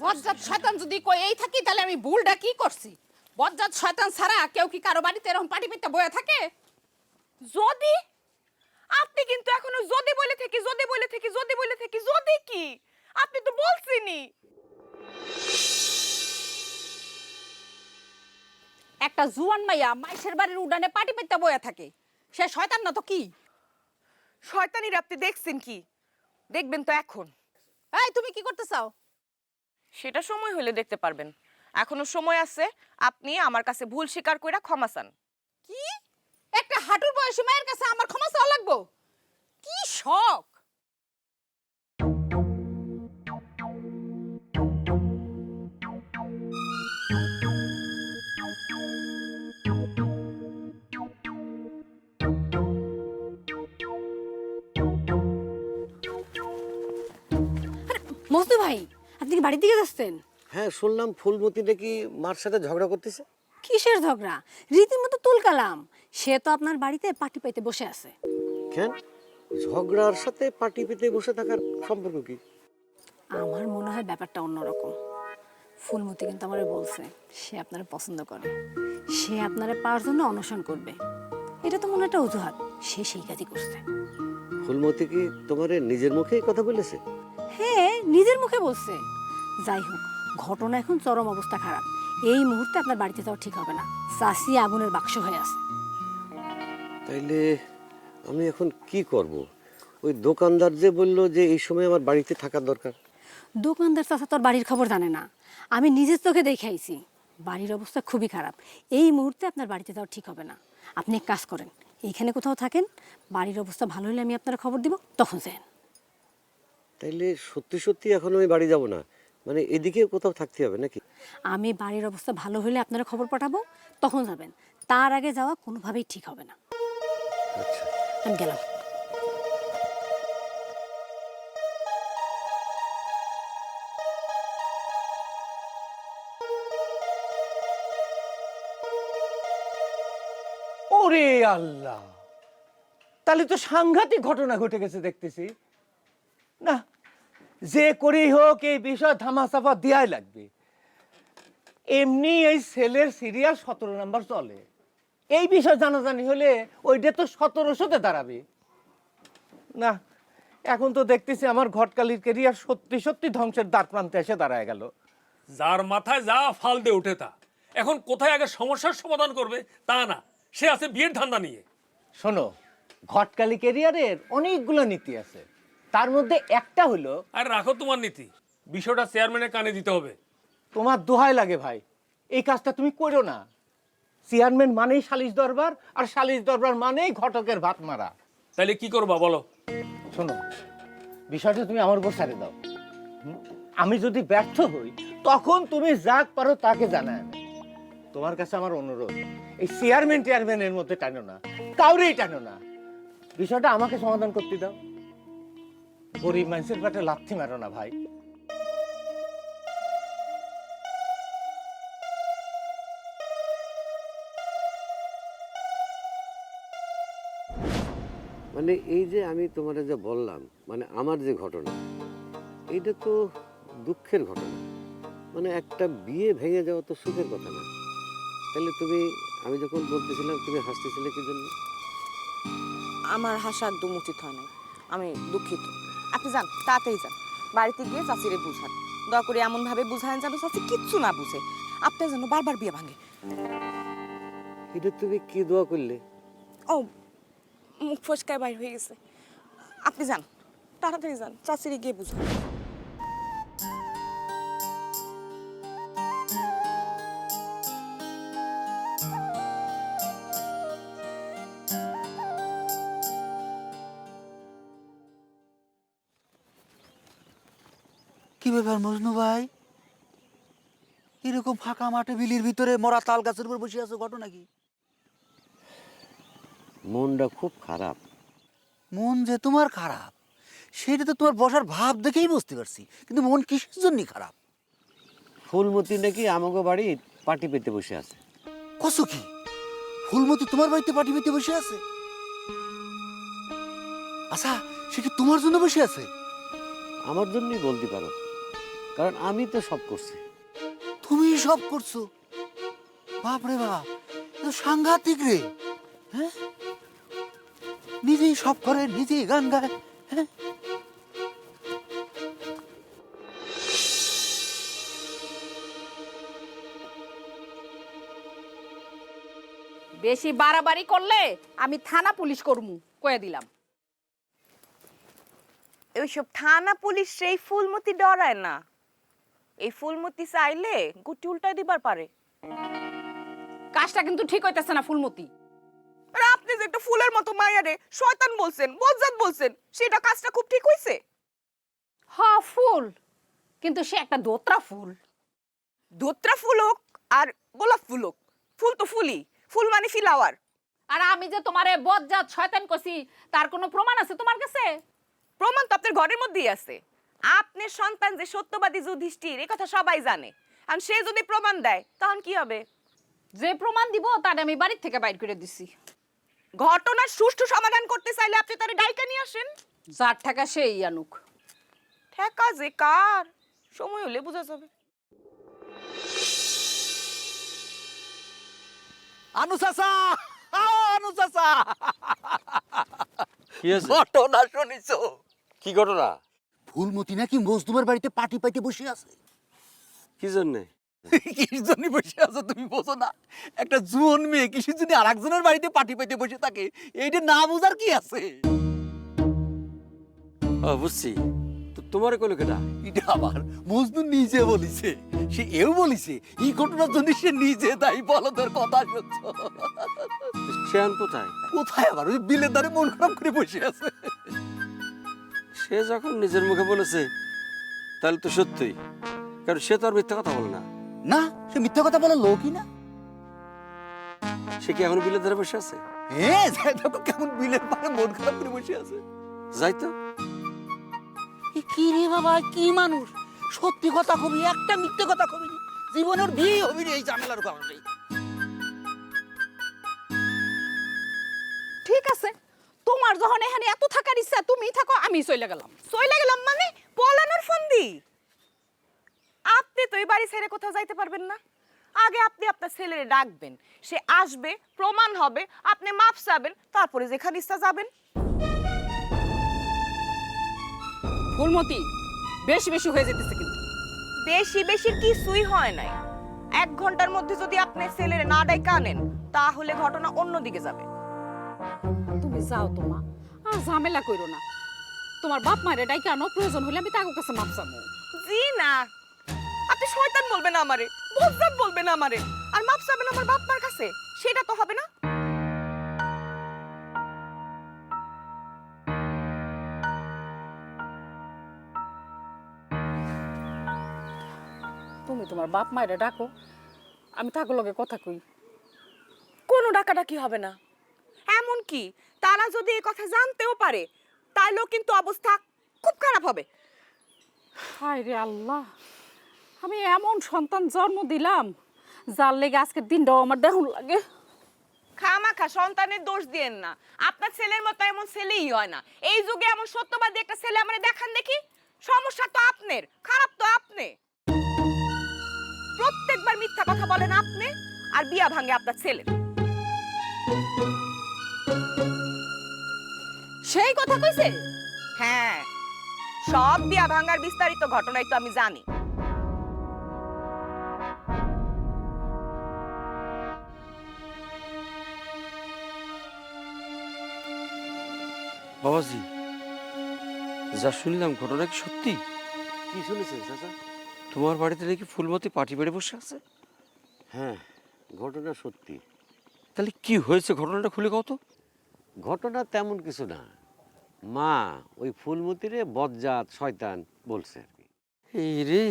বজ্জাত শয়তান যদি কইই থাকি তাহলে আমি ভুলটা কি করছি? বজ্জাত শয়তান ছাড়া কেউ কি কারো বাড়িতে এরকম পাটি পেতে বয়ে থাকে? যদি আপনি কিন্তু এখনো যদি বলে থাকি যদি বলে থাকি যদি বলে থাকি যদি কি আপনি তো বলছেনই। একটা জুয়ান মাইয়া মাইশের বাড়ির উডানে পাটি পেতে বয়ে থাকে, সে শয়তান না তো কি? শয়তানির আপনি দেখছেন কি? দেখবেন তো এখন। এই তুমি কি করতে চাও? সেটা সময় হলে দেখতে পারবেন। এখনো সময় আছে। আপনি আমার কাছে ভুল স্বীকার কইরা ক্ষমা চান। কি? একটা হাঁটুর বয়সী মায়ের কাছে আমার ক্ষমা চাওয়া লাগবো? কি শখ! মজনু ভাই, আপনি কি বাড়ির দিকে যাচ্ছেন? হ্যাঁ, শুনলাম ফুলমতি নাকি মার সাথে ঝগড়া করতেছে। কিসের ঝগড়া? রীতিমতো তুলকালাম। সে তো আপনার বাড়িতে পাটি পাইতে বসে আছে। কেন? ঝগড়ার সাথে পাটি পেতে বসে থাকার সম্পর্ক কি? আমার মনে হয় ব্যাপারটা অন্যরকম। ফুলমতি কিন্তু আমারে বলছে সে আপনারে পছন্দ করে, সে আপনারে পাওয়ার জন্য অনশন করবে। এটা তো মনে একটা অজুহাত, সে সেই কাজই করছে। ফুলমতি কি তোমারে নিজের মুখেই কথা বলেছে? হ্যাঁ, নিজের মুখে বলছে। যাই হোক, ঘটনা এখন চরম অবস্থা খারাপ। এই মুহূর্তে আপনার বাড়িতে যাওয়া ঠিক হবে না। চাষি আগুনের বাক্স হয়ে আছে। তাইলে আমি এখন কি করব? ওই দোকানদার যে বললো যে এই সময় আমার বাড়িতে থাকার দরকার। দোকানদার চাচা তোর বাড়ির খবর জানে না, আমি নিজের চোখে দেখাইছি। বাড়ির অবস্থা খুবই খারাপ। এই মুহূর্তে আপনার বাড়িতে যাওয়া ঠিক হবে না। আপনি এক কাজ করেন, এইখানে কোথাও থাকেন। বাড়ির অবস্থা ভালো হলে আমি আপনার খবর দিব, তখন যান। তাইলে সত্যি সত্যি এখন আমি বাড়ি যাব না, মানে এদিকে কোথাও থাকতে হবে নাকি? আমি বাড়ির অবস্থা ভালো হলে আপনার খবর পাঠাবো, তখন যাবেন। তার আগে যাওয়া কোনোভাবেই ঠিক হবে না। আচ্ছা, আমি গেলাম। ওরে আল্লাহ, তাহলে তো সাংঘাতিক ঘটনা ঘটে গেছে দেখতেছি। না, যে করেই হোক এই বিষয় ধামাচাপা দেওয়াই লাগবে। এমনি এই সেলের সিরিয়াল 17 নাম্বার চলে, এই বিষয় জানাজানি হলে ওইটা তো 1700-তে দাঁড়াবে না। এখন তো দেখতেছি আমার ঘটকালির কেরিয়ার সত্যি সত্যি ধ্বংসের দ্বার প্রান্তে এসে দাঁড়ায় গেল। যার মাথায় যা ফাল দিয়ে ওঠে তা, এখন কোথায় আগে সমস্যার সমাধান করবে তা না, সে আছে বিয়ের ধান্দা নিয়ে। শোনো, ঘটকালি কেরিয়ারের অনেকগুলো নীতি আছে, তার মধ্যে একটা হলো, আর রাখো তোমার নীতি, বিষয়টা চেয়ারম্যানের কানে দিতে হবে। তোমার দোহাই লাগে ভাই, এই কাজটা তুমি করো না। চেয়ারম্যান মানেই সালিশ দরবার, আর সালিশ দরবার মানেই ঘটকের ভাত মারা। তাইলে কি করবা বলো? শোনো, বিষয়টা তুমি আমার উপর ছেড়ে দাও। আমি যদি ব্যর্থ হই তখন তুমি যাক পারো তাকে জানায়। তোমার কাছে আমার অনুরোধ, এই চেয়ারম্যানের মধ্যে টানো না, কাউরেই টানো না। বিষয়টা আমাকে সমাধান করতে দাও। গরিব মানুষের পেটে লাথি মারো না ভাই। মানে এই যে আমি তোমার যে বললাম, মানে আমার যে ঘটনা, এইটা তো দুঃখের ঘটনা। মানে একটা বিয়ে ভেঙে যাওয়া তো সুখের কথা না। তাহলে তুমি, আমি যখন বলতেছিলাম তুমি হাসতেছিলে কি জন্য? আমার হাসা একদম উচিত হয় না, আমি দুঃখিত। আপনি যান, তাড়াতাড়ি যান, বাড়িতে গিয়ে চাচিরে বুঝান। দয়া করে এমন ভাবে বুঝান যেন চাচি কিচ্ছু না বুঝে, আপনার যেন বারবার বিয়ে ভাঙে। এটা তুমি কি দোয়া করলে? ও, মুখ ফসকায় বাইর হয়ে গেছে। আপনি যান, তাড়াতাড়ি যান, চাচিরে গিয়ে বুঝান। কি ব্যাপার মজনু ভাই, এরকম ফাঁকা মাঠে বিলির ভিতরে মরা তাল গাছের উপর বসে আছো, ঘটনা কি? মনটা খুব খারাপ। মন যে তোমার খারাপ সেটা তো তোমার বসার ভাব দেখেই বুঝতে পারছি, কিন্তু মন কিসের জন্য খারাপ? ফুলমতি নাকি আমাকে বাড়ি পার্টি পেতে বসে আছে। কসো কি, ফুলমতি তোমার বাড়িতে পাটি পেতে বসে আছে? আচ্ছা, সে কি তোমার জন্য বসে আছে? আমার জন্যই বলতে পারো, কারণ আমি তো সব করছি। তুমি সব করছো? বাপ রে বাপ, এ তো সাংঘাতিক রে। হ্যাঁ, নিজেই সব করে, নিজেই গান গায়। হ্যাঁ, বেশি বাড়াবাড়ি করলে আমি থানা পুলিশ করমু, কয়ে দিলাম। ওইসব থানা পুলিশ সেই ফুলমতি ডরায় না। এই ফুলমতি চাইলে গুটি উল্টায় দিবার পারে। কাজটা কিন্তু ঠিক হইতেছে না ফুলমতি। আর আপনি যে একটা ফুলের মতো মায়ারে শয়তান বলছেন, বজ্জাত বলছেন, সেটা কাজটা খুব ঠিক হইছে। হ ফুল, কিন্তু সে একটা দোত্রা ফুল। ধোত্রা ফুল হোক আর গোলাপ ফুল হোক, ফুল তো ফুলই, ফুল মানে ফ্লাওয়ার। আর আমি যে তোমারে বজ্জাত শয়তান কইছি তার কোনো প্রমাণ আছে তোমার কাছে? প্রমাণ তো আপনার ঘরের মধ্যেই আছে। আপনার সন্তান যে সত্যবাদী যুধিষ্ঠির, এই কথা সবাই জানে। আর সে যদি প্রমাণ দেয় তখন কি হবে? যে প্রমাণ দিব তার আমি বাড়ি থেকে বাইর করে দিছি। ঘটনার সুষ্ঠু সমাধান করতে চাইলে আপনি তারে ডাইকা নিয়ে আসেন। যার টাকা সেই আনুক। ঠেকা যে কার, সময় হলে বোঝা যাবে। আনু চাচা, আনু চাচা, কি আছে? ঘটনা শুনিছো? কি ঘটনা? ফুলমতি নাকি মজদুমের বাড়িতে পাটি পাইতে বসে আছে। কি জন্যে? কিসের জন্য বসে আছো তুমি বোঝো না? একটা জুয়ন মেয়ে কিসের জন্য আরেকজনের বাড়িতে পাটি পাইতে বসে থাকে, এইটা না বোঝার কি আছে? বুঝছি, তো তোমার কইলো কেটা? এটা আবার মজনু নিজে বলিছে, সে এও বলিছে এই ঘটনার জন্য সে নিজে দায়ী। বলো তোর কথা সত্য? সে আন কোথায়? কোথায় আবার? ওই বিলের ধারে মন খারাপ করে বসে আছে। সে যখন নিজের মুখে বলেছে তাহলে তো সত্যি, কারণ সে তো আর মিথ্যা কথা বলে না। না, সে মিথ্যা কথা বলার লোকই না। সে কি এখন বিলের ধারে বসে আছে? হ্যাঁ, যাই দেখো কেমন বিলের পারে মন খারাপ করে বসে আছে। যাই তো। কি রে বাবা, কি মানুষ! সত্যি কথা কবি, একটা মিথ্যে কথা কবি, জীবনের বিয়ে হবি রে এই ঝামেলার কারণে। ঠিক আছে, তোমার যখন এখানে এত থাকার ইচ্ছা তুমি থাকো, আমি চলে গেলাম। চলে গেলাম মানে পলানোর ফন্দি? আপনি তো এই বাড়ি ছেড়ে কোথাও যাইতে পারবেন না। আগে আপনি আপনার ছেলেরে ডাকবেন, সে আসবে, প্রমাণ হবে, আপনি মাপ চাবেন, তারপরে যেখানে ইচ্ছা যাবেন। ফুলমতি বেশি বেশি হয়ে যেতেছে কিন্তু। বেশি বেশি কিছুই হয় নাই। 1 ঘন্টার মধ্যে যদি আপনি ছেলেরে না ডাইকা আনেন, তাহলে ঘটনা অন্যদিকে যাবে। তুমি যাও তো মা, আর ঝামেলা কইরো না। তোমার বাপ মায়ের ডাইকে আনো, প্রয়োজন হলে আমি তাকে কাছে মাপ চাবো। জি না, আপনি শয়তান বলবেন আমারে, বজ্জাত বলবেন আমারে, আর মাপ চাবেন আমার বাপ মার কাছে, সেটা তো হবে না। তুমি তোমার বাপ মায়ের ডাকো, আমি তাকে লগে কথা কই। কোনো ডাকাডাকি হবে না। এমন কি তারা যদি এই কথা জানতেও পারে, তাহলেও কিন্তু অবস্থা খুব খারাপ হবে। হায় রে আল্লাহ, আমি এমন সন্তান জন্ম দিলাম যার লেগে আজকের দিনটাও আমার দেহুন লাগে। খামাখা সন্তানের দোষ দিয়েন না, আপনার ছেলের মতো এমন ছেলেই হয় না। এই যুগে এমন সত্যবাদী একটা ছেলে আমারে দেখান দেখি। সমস্যা তো আপনার, খারাপ তো আপনি। প্রত্যেকবার মিথ্যা কথা বলেন আপনি, আর বিয়া ভাঙে আপনার ছেলে। সেই কথা কইছে? হ্যাঁ, সব বিয়া ভাঙার বিস্তারিত ঘটনাই তো আমি জানি। বাবাজি, যা শুনলাম ঘটনা কি সত্যি? কি শুনেছেন চাচা? তোমার বাড়িতে নাকি ফুলমতি পাটি বেড়ে বসে আছে? হ্যাঁ, ঘটনা সত্যি। তাহলে কি হয়েছে ঘটনাটা খুলে কও তো। ঘটনা তেমন কিছু না, মা ওই ফুলমতিরে বজ্জাত শয়তান বলছে আর কি। এই রে,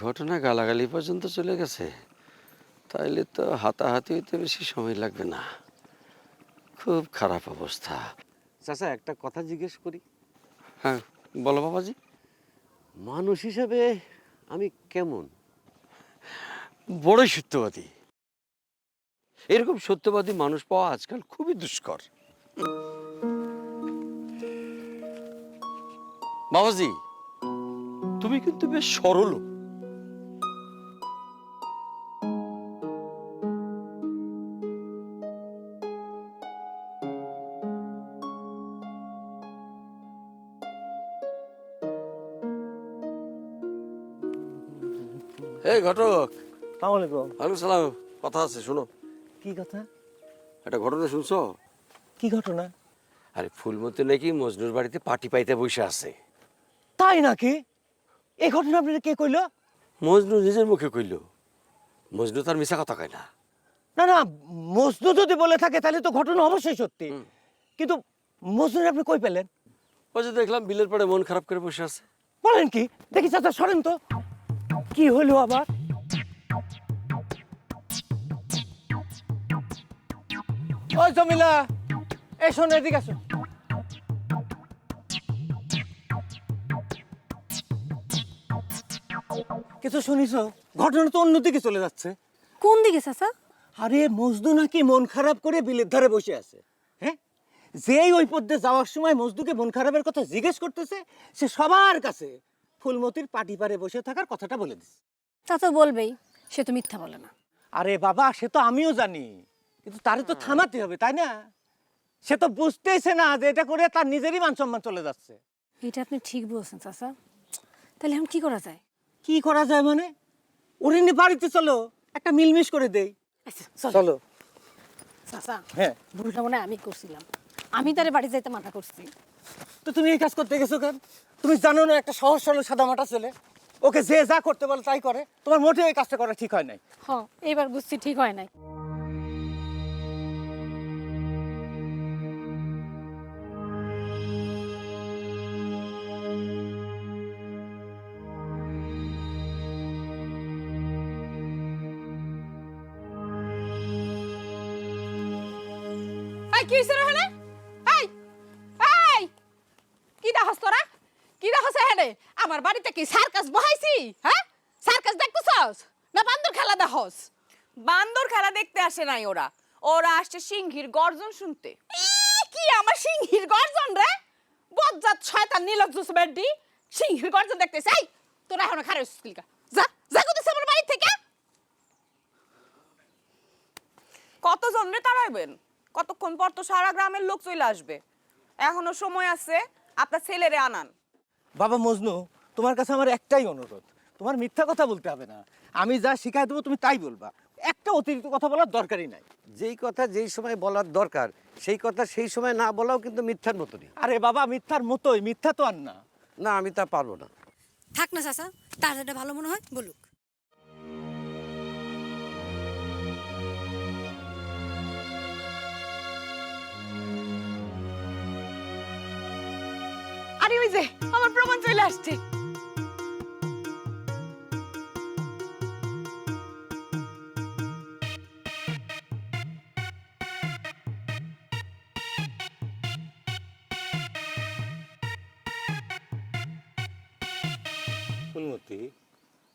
ঘটনা গালাগালি পর্যন্ত চলে গেছে। তাইলে তো হাতাহাতি হইতে বেশি সময় লাগবে না। খুব খারাপ অবস্থা। চাচা, একটা কথা জিজ্ঞেস করি? হ্যাঁ বলো বাবাজি। মানুষ হিসেবে আমি কেমন? বড়ই সত্যবাদী। এরকম সত্যবাদী মানুষ পাওয়া আজকাল খুবই দুষ্কর। বাবাজি, তুমি কিন্তু বেশ সরল। এই ঘটক। আসসালামু আলাইকুম। ওয়ালাইকুম সালাম। কথা আছে, শোনো। কি কথা? একটা ঘটনা শুনছো? কি ঘটনা? আরে ফুলমতি নাকি মজনুর বাড়িতে পাটি পাইতে বসে আছে। তাই নাকি? এই ঘটনা আপনারা কে কইলো? মজনু নিজের মুখে কইল। মজনু তার মিছা কথা কয় না। না না, মজনু যদি বলে থাকে তাহলে তো ঘটনা অবশ্যই সত্যি। কিন্তু মজনু আপনি কই পেলেন? ওই যে দেখলাম বিলের পরে মন খারাপ করে বসে আছে। বলেন কি? দেখি চাচা, সরেন তো। কি হলো আবার? ওই জমিলা, এই শোন, এদিকে আসো। কিছু শুনিস? ঘটনা তো অন্যদিকে চলে যাচ্ছে। কোন দিকে চাচা? আরে মজদু নাকি মন খারাপ করে বিলের ধারে বসে আছে। হ্যাঁ, যেই ওই পথে যাওয়ার সময় মজদুকে মন খারাপের কথা জিজ্ঞেস করতেছে, সে সবার কাছে ফুলমতির পাটি পারে বসে থাকার কথাটা বলে দিচ্ছে। তা তো বলবেই, সে তো মিথ্যা বলে না। আরে বাবা, সে তো আমিও জানি, কিন্তু তারে তো থামাতে হবে, তাই না? সে তো বুঝতেইছে না যে এটা করে তার নিজেরই মান সম্মান চলে যাচ্ছে। এটা আপনি ঠিক বলছেন চাচা। তাহলে এখন কি করা যায়? কি করা যায় মানে? ওরে নিয়ে বাড়িতে চলো, একটা মিলমিশ করে দেই। আচ্ছা চলো। চাচা, হ্যাঁ, ভুলটা মনে হয় আমি করছিলাম। আমি তারে বাড়ি যাইতে মানা করছি। তো তুমি এই কাজ করতে গেছো কেন? তুমি জানো না একটা সহজ সরল সাদামাটা ছেলে, ওকে যে যা করতে বলে তাই করে। তোমার মোটেও এই কাজটা করা ঠিক হয় নাই। হ্যাঁ, এইবার বুঝছি ঠিক হয় নাই। এই কি হইছে রে হেনে? এই এই কি দাহস তোরা? কি দাহস হেনে? আমার বাড়িতে কি সার্কাস বহাইছি? হ্যাঁ, সার্কাস দেখতেছস না বান্দর খেলা দাহস? বান্দর খেলা দেখতে আসে নাই ওরা, ওরা আসছে সিংহীর গর্জন শুনতে। কি আমার সিংহীর গর্জন রে? বজ্জাত শয়তান নীলজ্জুস বেডি সিংহীর গর্জন দেখতেছ? এই তোরা এখন খারে স্কুলকা যা যা কইতেছ আমার বাড়ি থেকে। কতজন রে তাড়াইবেন? কতক্ষণ পর তো সারা গ্রামের লোক চলে আসবে। এখনো সময় আছে, আপনার ছেলেরে আনান। বাবা মজনু, তোমার কাছে আমার একটাই অনুরোধ, তোমার মিথ্যা কথা বলতে হবে না। আমি যা শিখাই দেবো তুমি তাই বলবা, একটা অতিরিক্ত কথা বলার দরকারই নাই। যেই কথা যেই সময় বলার দরকার সেই কথা সেই সময় না বলাও কিন্তু মিথ্যার মতনই। আরে বাবা, মিথ্যার মতোই, মিথ্যা তো আর না। না, আমি তা পারবো না। থাক না চাচা, তার যেটা ভালো মনে হয় বলুক। আরে ওই যে আমার প্রমাণ চলে আসছে। ফুলমতি,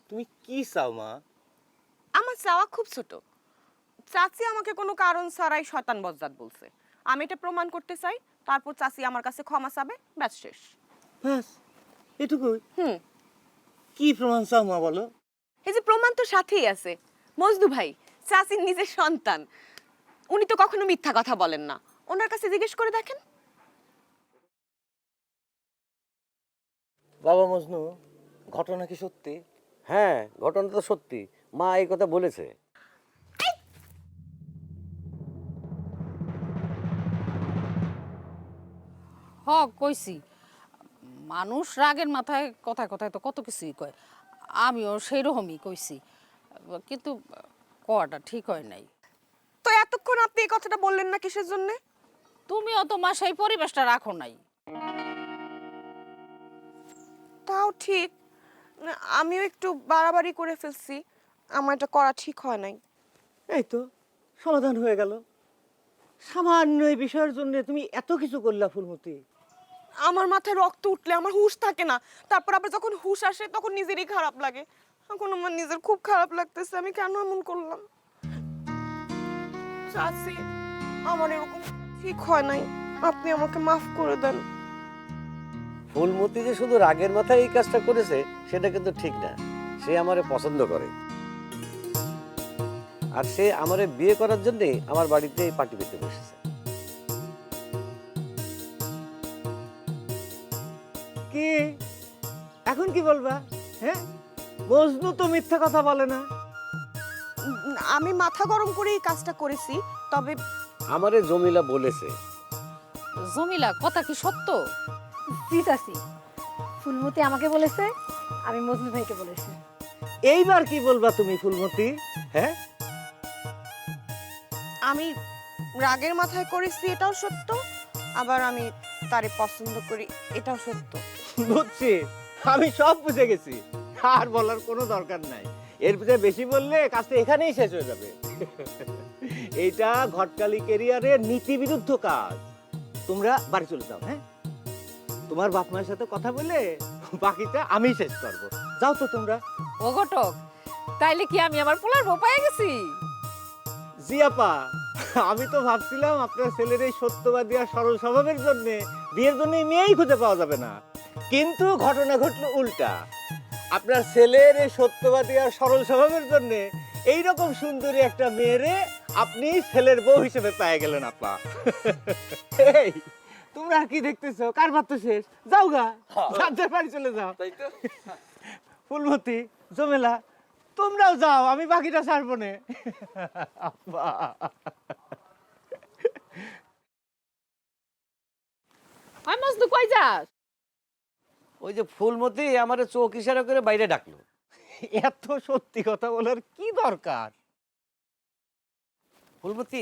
তুমি কি চাও মা? আমার চাওয়া খুব ছোট। চাচি আমাকে কোনো কারণ ছাড়াই শয়তান বজ্জাত বলছে, আমি এটা প্রমাণ করতে চাই। তারপর চাচি আমার কাছে ক্ষমা চাবে, ব্যাস শেষ। ব্যাস এটুকুই? হুম। কি প্রমাণ চাও মা বলো? এই যে প্রমাণ তো সাথেই আছে, মজনু ভাই চাচির নিজের সন্তান। উনি তো কখনো মিথ্যা কথা বলেন না, ওনার কাছে জিজ্ঞেস করে দেখেন। বাবা মজনু, ঘটনা কি সত্যি? হ্যাঁ, ঘটনা তো সত্যি, মা এই কথা বলেছে। হ কইছি, মানুষ রাগের মাথায় কথায় কথায় তো কত কিছুই কয়, আমিও সেই রকমই কইছি, কিন্তু কটা ঠিক হয় নাই। তো এতক্ষণ আপনি এই কথাটা বললেন না কিসের জন্য? তুমিও তো মা সেই পরিবেশটা রাখো নাই। তাও ঠিক, আমিও একটু বাড়াবাড়ি করে ফেলছি, আমার এটা করা ঠিক হয় নাই। এই তো সমাধান হয়ে গেল। সামান্য এই বিষয়ের জন্য তুমি এত কিছু করলা ফুলমতি? আমার মাথায় রক্ত উঠলে আমার হুঁশ থাকে না, তারপর আবার যখন হুঁশ আসে তখন নিজেরই খারাপ লাগে। এখন আমার নিজের খুব খারাপ লাগতেছে, আমি কেন এমন করলাম। চাচি, আমার এরকম ঠিক হয় নাই, আপনি আমাকে মাফ করে দেন। ফুলমতি যে শুধু রাগের মাথায় এই কাজটা করেছে সেটা কিন্তু ঠিক না। সে আমারে পছন্দ করে, আর সে আমারে বিয়ে করার জন্য আমার বাড়িতে পার্টি পেতে বসেছে। কি এখন কি বলবা? হ্যাঁ, মজনু তো মিথ্যা কথা বলে না। আমি মাথা গরম করে এই কাজটা করেছি, তবে আমারে জমিলা বলেছে। জমিলা, কথা কি সত্য? জি চাচি, ফুলমতি আমাকে বলেছে, আমি মজনু ভাইকে বলেছি। এইবার কি বলবা তুমি ফুলমতি? হ্যাঁ, আমি রাগের মাথায় করেছি এটাও সত্য, আবার আমি তারে পছন্দ করি এটাও সত্য। বুঝছি, আমি সব বুঝে গেছি, আর বলার কোনো দরকার নাই। এর ভিতরে বেশি বললে কাজটা এখানেই শেষ হয়ে যাবে। এইটা ঘটকালি ক্যারিয়ারের নীতি বিরুদ্ধ কাজ। তোমরা বাড়ি চলে যাও। হ্যাঁ, তোমার বাপ মায়ের সাথে কথা বলে বাকিটা আমি শেষ করব। যাও তো তোমরা। ও ঘটক, তাইলে কি আমি আমার পোলার বউ পেয়ে গেছি? জি আপা, আমি তো ভাবছিলাম আপনার ছেলের এই সত্যবাদী আর সরল স্বভাবের জন্য বিয়ের জন্য মেয়েই খুঁজে পাওয়া যাবে না, কিন্তু ঘটনা ঘটলো উল্টা। আপনার ছেলের এই সত্যবাদী আর সরল স্বভাবের জন্য এইরকম সুন্দরী একটা মেয়েরে আপনি ছেলের বউ হিসেবে পেয়ে গেলেন আপা। এই তোমরা আর কি দেখতেছো? কারবার তো শেষ, যাও গা, যাদের বাড়ি চলে যাও। ফুলমতি, জমেলা, তোমরাও যাও, আমি বাকিটা ছাড়বো না। ওই মজনু, কই যাস? ওই যে ফুলমতি আমারে চোখ ইশারা করে বাইরে ডাকলো। এত সত্যি কথা বলার কি দরকার? ফুলমতি,